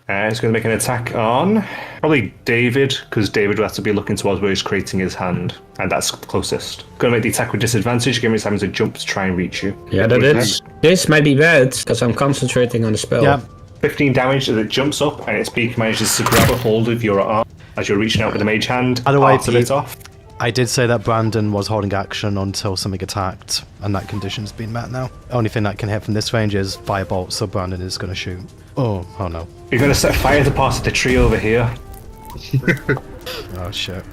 And it's going to make an attack on probably David, because David will have to be looking towards where he's creating his hand. And that's closest. Going to make the attack with disadvantage, giving me having to jump to try and reach you. Yeah, that is. This might be bad, because I'm concentrating on the spell. Yeah. 15 damage as it jumps up, and its beak manages to grab a hold of your arm as you're reaching out with the mage hand. By the way, Part of it off. I did say that Brandon was holding action until something attacked, and that condition's been met now. Only thing that can hit from this range is firebolt, so Brandon is going to shoot. Oh no. You're going to set fire to part of the tree over here. Oh shit.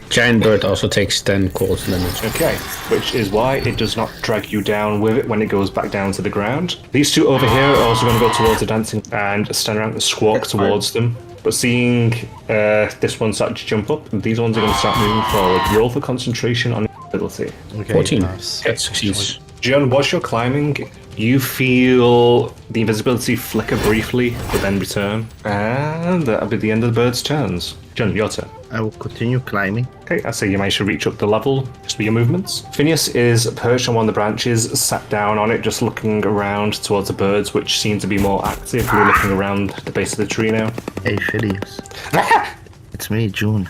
Giant bird also takes 10 cold damage. Okay, which is why it does not drag you down with it when it goes back down to the ground. These two over here are also going to go towards the dancing and stand around and squawk towards them. But seeing this one start to jump up, these ones are going to start moving forward. Roll for concentration on ability. Okay, 14. nice. That succeeds. John, whilst you're climbing, you feel the invisibility flicker briefly, but then return. And that'll be the end of the bird's turns. John, your turn. I will continue climbing. Okay, I say you managed to reach up the level just with your movements. Phineas is perched on one of the branches, sat down on it, just looking around towards the birds, which seem to be more active. You're looking around the base of the tree now. Hey, Phineas. It's me, June.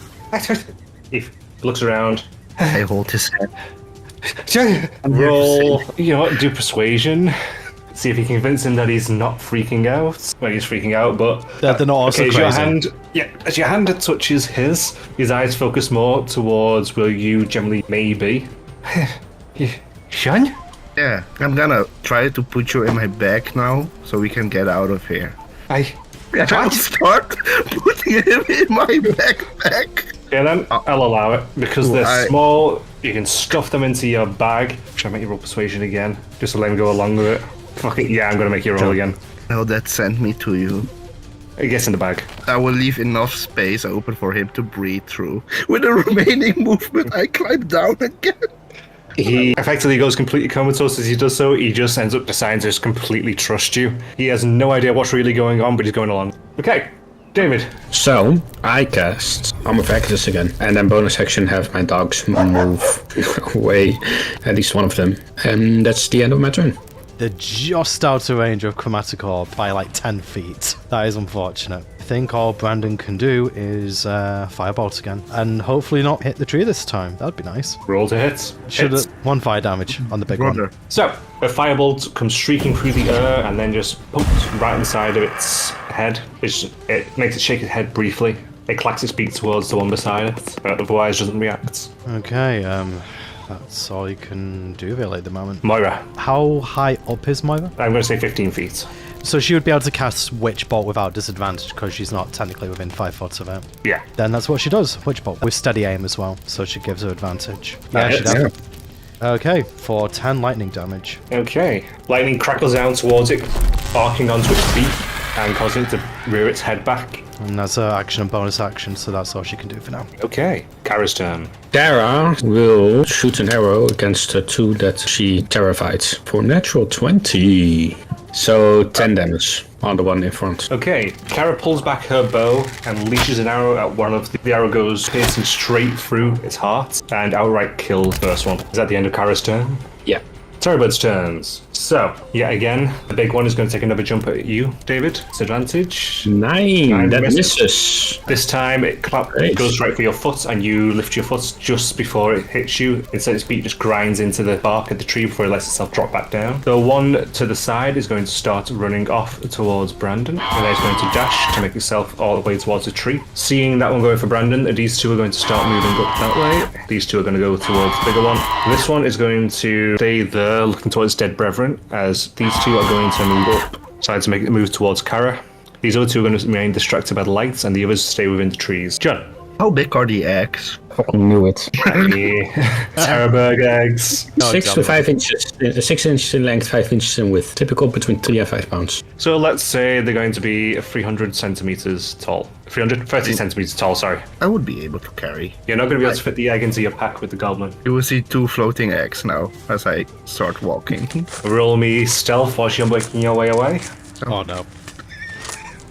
He looks around. I hold his hand. Roll, you know what, do persuasion. See if you can convince him that he's not freaking out. Well, he's freaking out, but... They're not also as crazy. as your hand touches his eyes focus more towards where you generally may be. Sean? Yeah, I'm gonna try to put you in my bag now, so we can get out of here. I'll Start putting him in my backpack. Yeah, then I'll allow it because they're small. You can stuff them into your bag. Try and make you roll persuasion again, just to let him go along with it. Fuck it, yeah, I'm gonna make you roll again. Now that sent me to you. It gets in the bag. I will leave enough space open for him to breathe through. With the remaining movement, I climb down again. He effectively goes completely comatose as he does so. He just ends up deciding to just completely trust you. He has no idea what's really going on, but he's going along. Okay, David. So, I cast Arm of Actus again, and then bonus action have my dogs move away, at least one of them. And that's the end of my turn. They're just out of range of Chromatic Orb by like 10 feet. That is unfortunate. I think all Brandon can do is firebolt again, and hopefully not hit the tree this time. That'd be nice. Roll to hit. Should have 1 fire damage on the big one. So, a firebolt comes streaking through the air and then just pumps right inside of its head. It makes it shake its head briefly. It clacks its beak towards the one beside it, but otherwise doesn't react. Okay, that's all you can do really at the moment. Moira. How high up is Moira? I'm going to say 15 feet. So she would be able to cast Witch Bolt without disadvantage because she's not technically within 5 foot of it. Yeah. Then that's what she does, Witch Bolt, with steady aim as well, so she gives her advantage. That she hits. does. Okay, for 10 lightning damage. Okay. Lightning crackles down towards it, arcing onto its beak and causing it to rear its head back. And that's her action and bonus action, so that's all she can do for now. Okay. Kara's turn. Dara will shoot an arrow against the two that she terrified for natural 20. So 10 damage on the one in front. Okay. Kara pulls back her bow and leashes an arrow at one of the arrow goes piercing straight through its heart and outright kills the first one. Is that the end of Kara's turn? Yeah. Terrorbird's turns. So, yet again, the big one is going to take another jump at you, David. Disadvantage. 9. That misses. This time it goes right for your foot and you lift your foot just before it hits you. Instead its beak just grinds into the bark of the tree before it lets itself drop back down. The one to the side is going to start running off towards Brandon and then it's going to dash to make itself all the way towards the tree. Seeing that one going for Brandon, these two are going to start moving up that way. These two are going to go towards the bigger one. This one is going to stay there looking towards dead brethren as these two are going to move up. Decide to make it move towards Kara. These other two are going to remain distracted by the lights and the others stay within the trees. John. How big are the eggs? I knew it. Terrorberg eggs. 6 to 5 inches. 6 inches in length, 5 inches in width. Typical between 3 and 5 pounds. So let's say they're going to be 300 centimeters tall. 330 centimeters tall, sorry. I would be able to carry. You're not going to be able to fit the egg into your pack with the goblin. You will see 2 floating eggs now as I start walking. Roll me stealth whilst you're making your way away. Oh no.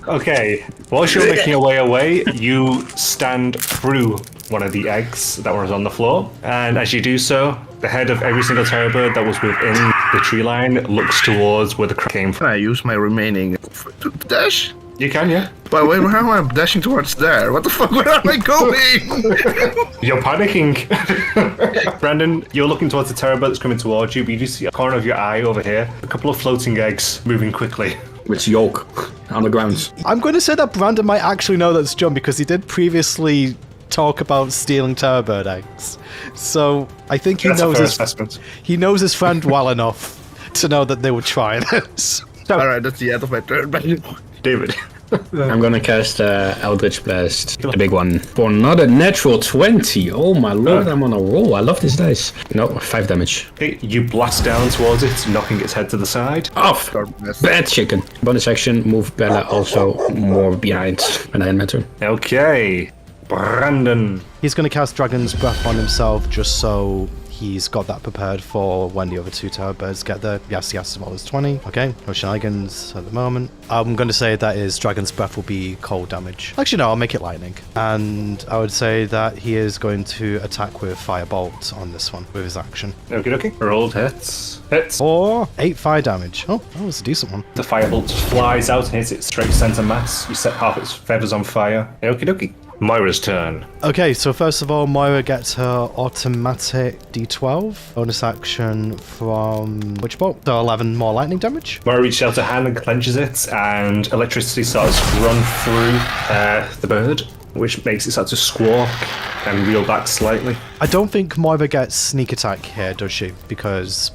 Okay, whilst you're making your way away, you stand through one of the eggs that was on the floor. And as you do so, the head of every single terror bird that was within the tree line looks towards where the crack came from. Can I use my remaining to dash? You can, yeah. But wait, how am I dashing towards there? What the fuck? Where am I going? You're panicking. Brandon, you're looking towards the terror bird that's coming towards you, but you just see a corner of your eye over here. A couple of floating eggs moving quickly. With yolk on the ground. I'm going to say that Brandon might actually know that's John because he did previously talk about stealing terror bird eggs. So I think he he knows his friend well enough to know that they would try this. Alright, that's the end of my turn. David. I'm gonna cast Eldritch Blast, the big one, for not a natural 20. Oh my lord, I'm on a roll. I love this dice. No, 5 damage. Okay, you blast down towards it, knocking its head to the side. Off! Bad chicken. Bonus action, move Bella also more behind when I end my turn. Okay, Brandon. He's going to cast Dragon's Breath on himself just so he's got that prepared for when the other 2 terror birds get there. Yes, as well as 20. Okay, no shenanigans at the moment. I'm going to say that his Dragon's Breath will be cold damage. Actually, no, I'll make it lightning. And I would say that he is going to attack with Firebolt on this one with his action. Okay. Rolled hits. Hits. Or 8 fire damage. Oh, that was a decent one. The firebolt flies out and hits its straight center mass. You set half its feathers on fire. Okie. Moira's turn. Okay, so first of all, Moira gets her automatic D12 bonus action from which bolt? So 11 more lightning damage. Moira reaches out her hand and clenches it, and electricity starts to run through the bird, which makes it start to squawk and reel back slightly. I don't think Moira gets sneak attack here, does she? Because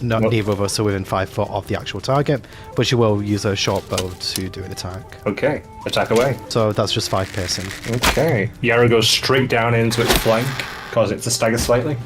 neither of us are within 5 foot of the actual target, but she will use her short bow to do an attack. Okay, attack away. So that's just 5 piercing. Okay. Yara goes straight down into its flank, causing it to stagger slightly.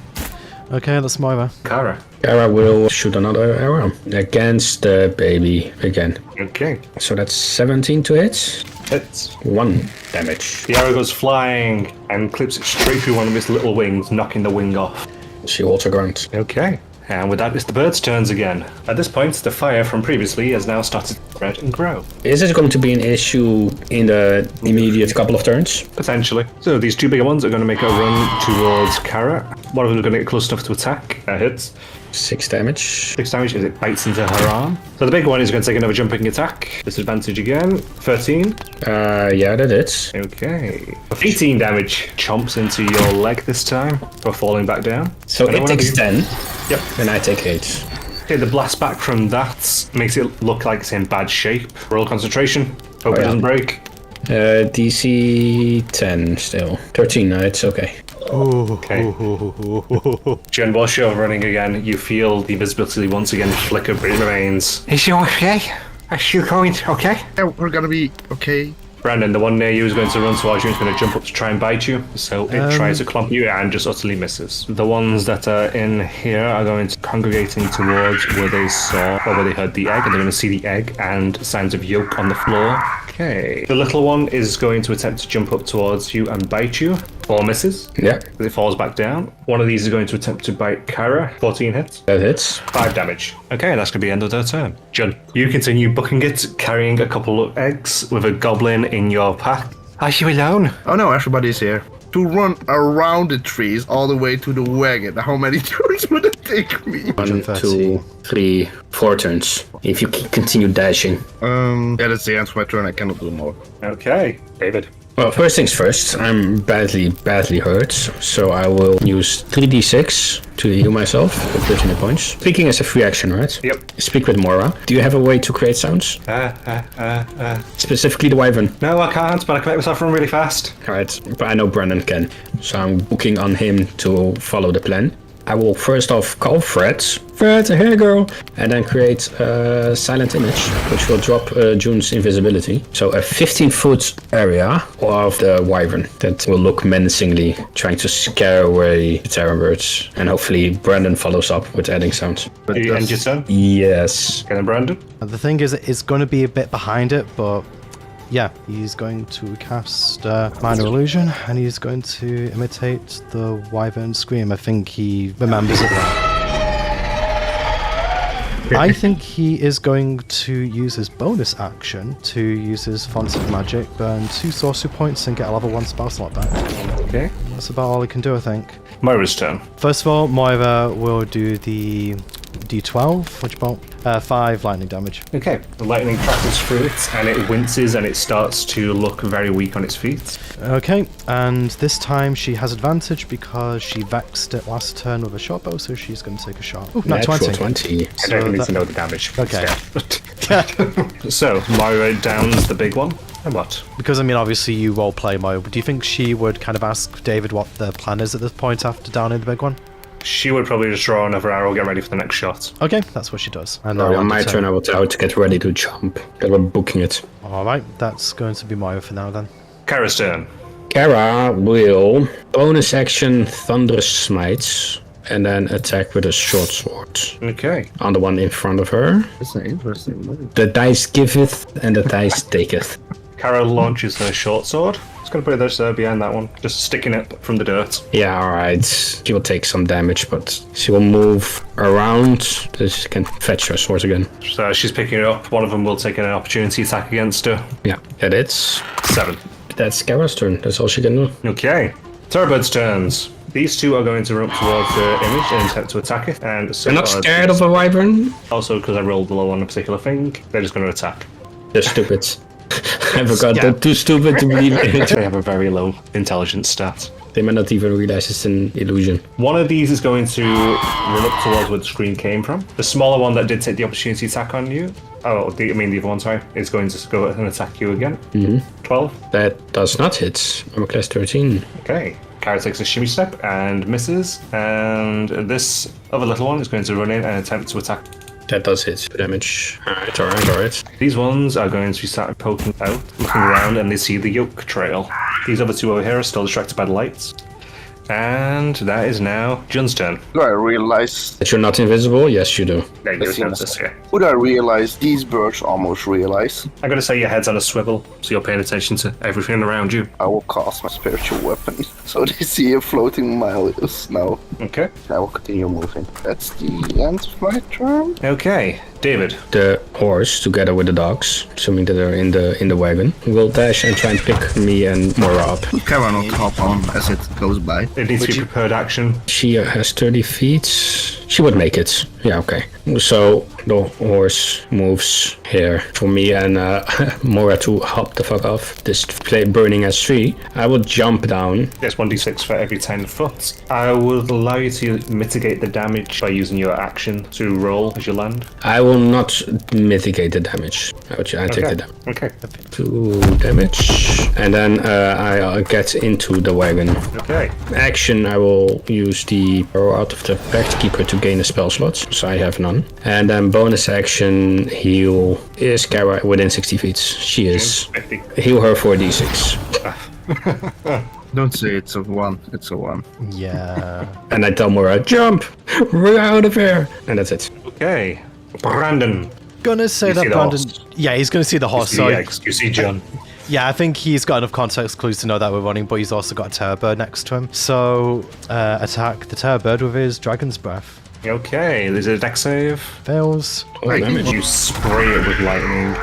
Okay, that's Moira. Kara. Kara will shoot another arrow against the baby again. Okay. So that's 17 to hit. Hits. 1 damage. The arrow goes flying and clips it straight through one of its little wings, knocking the wing off. She holds her ground. Okay. And with that, it's the bird's turns again. At this point, the fire from previously has now started to spread and grow. Is this going to be an issue in the immediate couple of turns? Potentially. So these 2 bigger ones are going to make a run towards Kara. One of them is going to get close enough to attack. That hits. 6 damage. 6 damage as it bites into her arm. So the bigger one is going to take another jumping attack. Disadvantage again. 13. Yeah, that hits. Okay. 18 damage. Chomps into your leg this time for falling back down. So it takes 10. Yep. And I take 8. Okay, the blast back from that makes it look like it's in bad shape. Roll concentration. Hope it doesn't break. DC 10 still. 13, no, it's okay. Okay. Jen, whilst you're running again, you feel the invisibility once again flicker, but it remains. Is you okay? Are you going okay? Yeah, we're gonna be okay. Brandon, the one near you is going to run towards you and is going to jump up to try and bite you. So it tries to clump you and just utterly misses. The ones that are in here are going to congregating towards where they saw or where they heard the egg, and they're going to see the egg and signs of yolk on the floor. Okay. The little one is going to attempt to jump up towards you and bite you. 4 misses. Yeah. As it falls back down. One of these is going to attempt to bite Kara. 14 hits. That hits. 5 damage. Okay, that's going to be the end of their turn. Jun, you continue booking it, carrying a couple of eggs with a goblin in your pack. Are you alone? Oh no, everybody's here. To run around the trees all the way to the wagon, how many turns would it take me? 1, 2, 3, 4 turns. If you continue dashing. Yeah, that's the end of my turn. I cannot do more. Okay, David. Well, first things first, I'm badly hurt, so I will use 3d6 to heal myself with 13 points. Speaking is a free action, right? Yep. Speak with Mora. Do you have a way to create sounds? Specifically the wyvern. No, I can't, but I can make myself run really fast. Alright, but I know Brandon can, so I'm booking on him to follow the plan. I will first off call Fred, hey girl, and then create a silent image, which will drop June's invisibility. So a 15-foot area of the wyvern that will look menacingly, trying to scare away the terror birds. And hopefully Brandon follows up with adding sounds. But you end your turn? Yes. Okay, then Brandon? The thing is, it's going to be a bit behind it, but yeah, he's going to cast Minor Illusion, and he's going to imitate the wyvern scream. I think he remembers it well. I think he is going to use his bonus action to use his Font of Magic, burn 2 sorcery points, and get a level 1 spell slot back. Okay. That's about all he can do, I think. Moira's turn. First of all, Moira will do the D12, which bolt? 5 lightning damage. Okay, the lightning travels through it, and it winces, and it starts to look very weak on its feet. Okay, and this time she has advantage because she vexed it last turn with a short bow, so she's going to take a shot. Ooh, not Natural 20. 20. I don't need to know the damage. Okay. So, Moira downs the big one. And what? Because, I mean, obviously you roleplay Moira, do you think she would kind of ask David what the plan is at this point after downing the big one? She would probably just draw another arrow, get ready for the next shot. Okay, that's what she does. And On my turn, I will tell her to get ready to jump. We're booking it. Alright, that's going to be Moira for now then. Kara's turn. Kara will bonus action Thunderous Smites and then attack with a short sword Okay. on the one in front of her. That's an interesting move. The dice giveth and the dice taketh. Kara launches her short sword. Just gonna put it behind that one, just sticking it from the dirt. Yeah, alright. She will take some damage, but she will move around so she can fetch her sword again. So she's picking it up. One of them will take an opportunity attack against her. Yeah, that it's. 7. That's Kara's turn. That's all she can do. Okay. Turbird's turns. These two are going to run up towards the image and attempt to attack it. And so You're not scared of a wyvern? Also, because I rolled low on a particular thing, they're just going to attack. They're stupid. I forgot they're too stupid to believe it. They have a very low intelligence stat. They may not even realize it's an illusion. One of these is going to run up towards where the screen came from. The smaller one that did take the opportunity attack on you, the other one, sorry, is going to go and attack you again. 12. That does not hit. I'm a class 13. Okay. Kara takes a shimmy step and misses. And this other little one is going to run in and attempt to attack. That does hit. Damage. Alright. These ones are going to start poking out, looking around, and they see the yoke trail. These other two over here are still distracted by the lights. And that is now Jun's turn. Do I realize? That you're not invisible? Yes, you do. Yeah, you notice, yeah. Would I realize these birds almost realize? I'm going to say your head's on a swivel, so you're paying attention to everything around you. I will cast my spiritual weapon, so they see a floating miles now. Okay. I will continue moving. That's the end of my turn. Okay, David. The horse, together with the dogs, assuming that they're in the wagon, will dash and try and pick me and Mora up. Kara not hop on as it goes by. It needs to be prepared action. She has 30 feet. She would make it. Yeah, okay. So the horse moves here for me and Mora to hop the fuck off this burning as tree. I will jump down. There's 1d6 for every 10 foot. I would allow you to mitigate the damage by using your action to roll as you land. I will not mitigate the damage. I take the damage. Okay. 2 damage. And then I get into the wagon. Okay. Action, I will use the arrow out of the pact keeper to gain a spell slot, so I have none. And then bonus action, heal is Kara within 60 feet. She is. 50. Heal her for d6. Don't say it's a 1, it's a 1. Yeah. And I tell Mora, jump! We're out of here! And that's it. Okay. Brandon. Gonna say You that see the Brandon. horse. Yeah, he's gonna see the horse. So You see John. yeah, I think he's got enough context clues to know that we're running, but he's also got a terror bird next to him. So attack the terror bird with his dragon's breath. Okay, there's a dex save. Fails. Oh, damage. You spray it with lightning.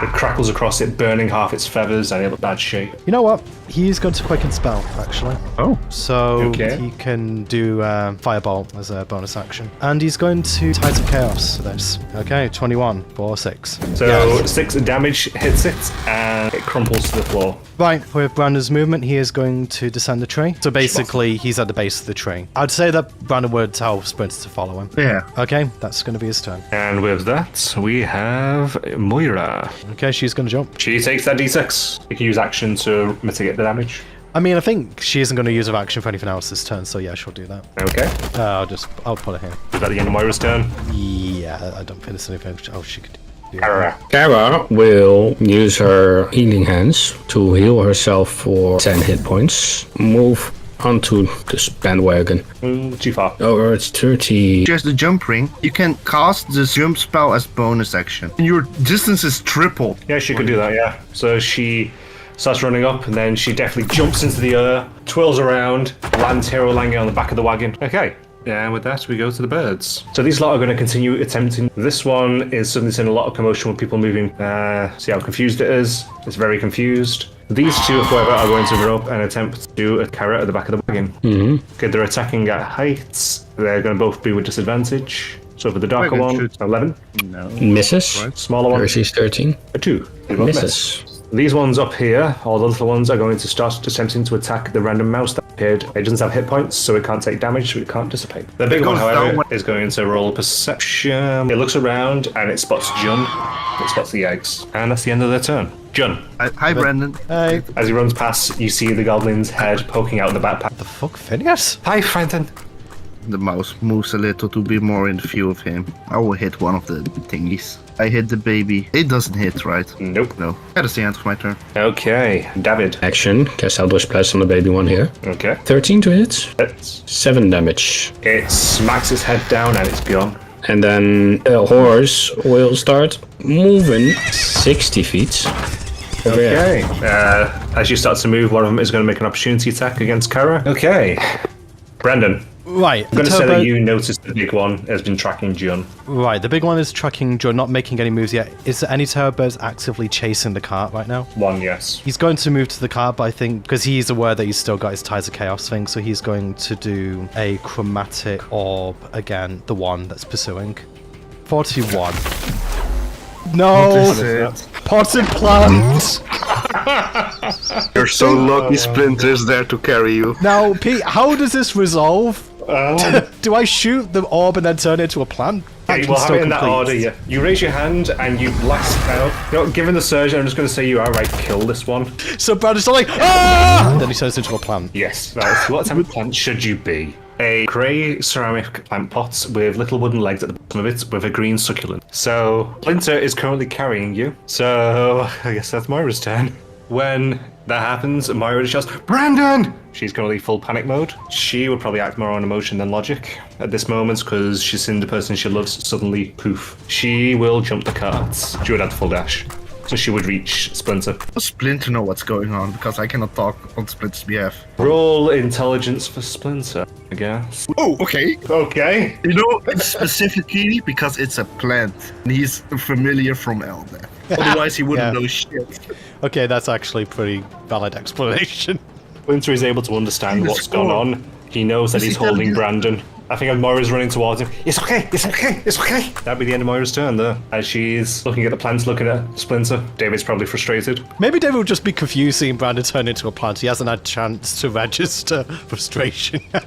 It crackles across it, burning half its feathers and in bad shape. You know what? He's going to quicken spell, actually. Oh. So Okay. he can do Firebolt as a bonus action. And he's going to Titan Chaos for this. Okay, 21 for 6. So Yes. 6 damage hits it and it crumples to the floor. Right, with Brandon's movement, he is going to descend the tree. So basically, he's at the base of the tree. I'd say that Brandon would tell Sprinter to follow him. Yeah. Okay, that's going to be his turn. And with that, we have Moira. Okay, she's going to jump. She takes that d6. You can use action to mitigate the damage. I mean, I think she isn't going to use her action for anything else this turn, so yeah, she'll do that. Okay. I'll put her here. Is that the end of Moira's turn? Yeah, I don't think there's anything. Oh, she could do. Kara. Kara will use her healing hands to heal herself for 10 hit points. Move onto this bandwagon. Too far. Oh, it's 30. Just the jump ring, you can cast this jump spell as bonus action. And your distance is triple. Yeah, she could do that, yeah. So she starts running up and then she definitely jumps into the air, twirls around, lands hero landing on the back of the wagon. Okay. Yeah, with that, we go to the birds. So these lot are going to continue attempting. This one is suddenly seeing a lot of commotion with people moving. See how confused it is? It's very confused. These two, however, are going to run up and attempt to do a carrot at the back of the wagon. Okay, they're attacking at heights. They're going to both be with disadvantage. So for the darker I can one, shoot. 11. No. Misses. Right. Smaller one, Versus 13. a 2. They both miss. Misses. These ones up here, all the little ones, are going to start attempting to attack the random mouse that appeared. It doesn't have hit points, so it can't take damage, so it can't dissipate. The big one, goes however, down is going to roll perception. It looks around and it spots Jun. It spots the eggs. And that's the end of their turn. Jun. Hi, Brandon. Hey. As he runs past, you see the goblin's head poking out of the backpack. The fuck, Phineas? Hi, Fenton. The mouse moves a little to be more in view of him. I will hit one of the thingies. I hit the baby. It doesn't hit, right? Nope. No. That is the end of my turn. Okay, David. Action. Cast Eldritch Blast on the baby one here. Okay. 13 to hit. It's, 7 damage. it smacks its head down and it's gone. And then the horse will start moving 60 feet. Over here. Okay. As you start to move, one of them is going to make an opportunity attack against Kara. Okay. Brandon. Right. I'm going to say that you noticed the big one has been tracking Jun. Right, the big one is tracking Joe, not making any moves yet. Is there any terror birds actively chasing the cart right now? One, yes. He's going to move to the cart, but I think because he's aware that he's still got his Ties of Chaos thing, so he's going to do a chromatic orb again, the one that's pursuing. 41. No! Potted plants! You're so lucky Splinter's there to carry you. Now, Pete, how does this resolve? Do I shoot the orb and then turn it into a plant? Okay, we'll have it in that order, yeah. You raise your hand and you blast out. You know, given the surge, I'm just going to say you outright kill this one. So Brandon's like, ah! And then he turns into a plant. Yes, that's what type of plant should you be? A grey ceramic plant pot with little wooden legs at the bottom of it with a green succulent. So, Splinter is currently carrying you. So, I guess that's Moira's turn. When that happens, Moira shouts, Brandon! She's currently full panic mode. She would probably act more on emotion than logic at this moment because she's seen the person she loves suddenly poof. She will jump the carts. She would have to full dash. So she would reach Splinter. Does Splinter know what's going on? Because I cannot talk on Splinter's behalf. Roll intelligence for Splinter, I guess. Oh, okay. Okay. You know, specifically because it's a plant. And he's familiar from Elder. Otherwise, he wouldn't Yeah. know shit. Okay, that's actually pretty valid explanation. Splinter is able to understand what's gone on. He knows that Is he's he gonna holding do- Brandon. I think Moira's running towards him. It's okay, it's okay, it's okay. That'd be the end of Moira's turn there. As she's looking at the plants, looking at Splinter. David's probably frustrated. Maybe David will just be confused seeing Brandon turn into a plant. He hasn't had a chance to register frustration yet.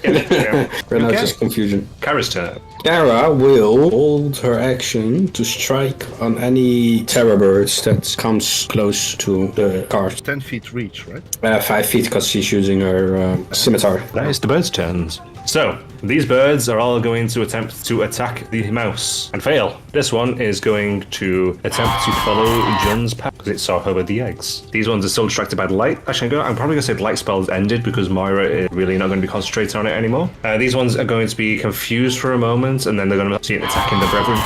Yeah. Right now Okay. it's just confusion. Kara's turn. Kara will hold her action to strike on any terror birds that comes close to the cart. 10 feet reach, right? 5 feet because she's using her scimitar. That is the birds' turns. So, these birds are all going to attempt to attack the mouse and fail. This one is going to attempt to follow Jun's path because it saw her with the eggs. These ones are still distracted by the light. Actually, I'm probably going to say the light spell has ended because Moira is really not going to be concentrating on it anymore. These ones are going to be confused for a moment and then they're going to see it attacking the brethren.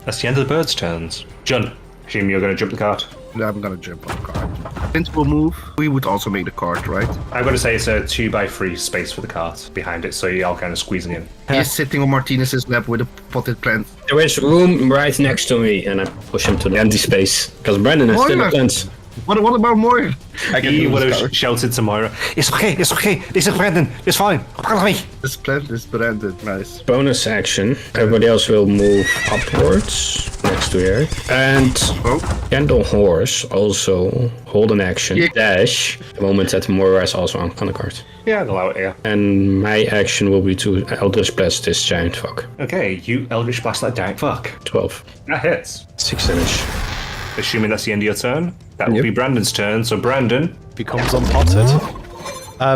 That's the end of the birds' turns. Jun, assume you're going to jump the cart. I'm gonna jump on the cart. Splinter will move. We would also make the cart, right? I'm going to say it's a 2x3 space for the cart behind it, so you're all kind of squeezing in. He's sitting on Martinez's lap with a potted plant. There is room right next to me, and I push him to the empty space because Brandon is still Moira! a plant. What about Moira? He would have shouted to Moira, it's okay, this is Brandon, it's fine, follow me. This plant is branded. Nice. Bonus action. Everybody else will move upwards next to here. And Oh, Candle Horse also hold an action. Yeah. Dash. The moment that Moira is also on the card. Yeah, I'll allow it here. And my action will be to Eldritch Blast this giant fuck. Okay, you Eldritch Blast that giant fuck. 12. That hits. 6 damage. Assuming that's the end of your turn, that will Yep. be Brandon's turn. So Brandon, Becomes unpotted.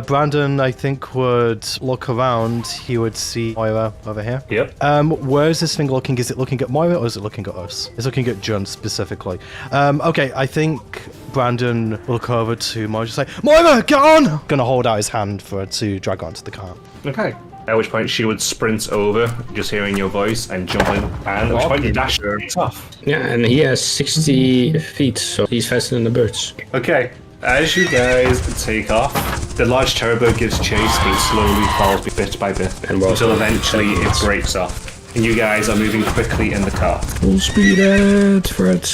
Brandon, I think, would look around. He would see Moira over here. yep. Where is this thing looking? Is it looking at Moira or is it looking at us? It's looking at Jun specifically. Okay, I think Brandon will go over to Moira and say, Moira, get on! Gonna hold out his hand for her to drag onto the cart. Okay. At which point she would sprint over, just hearing your voice, and jump in. And at which point you dash takes off. Yeah, and he has 60 feet, so he's faster than the birds. Okay. As you guys take off, the large terror bird gives chase, but it slowly falls bit by bit And we're until also- eventually it breaks off. And you guys are moving quickly in the car. Full speed at Fred.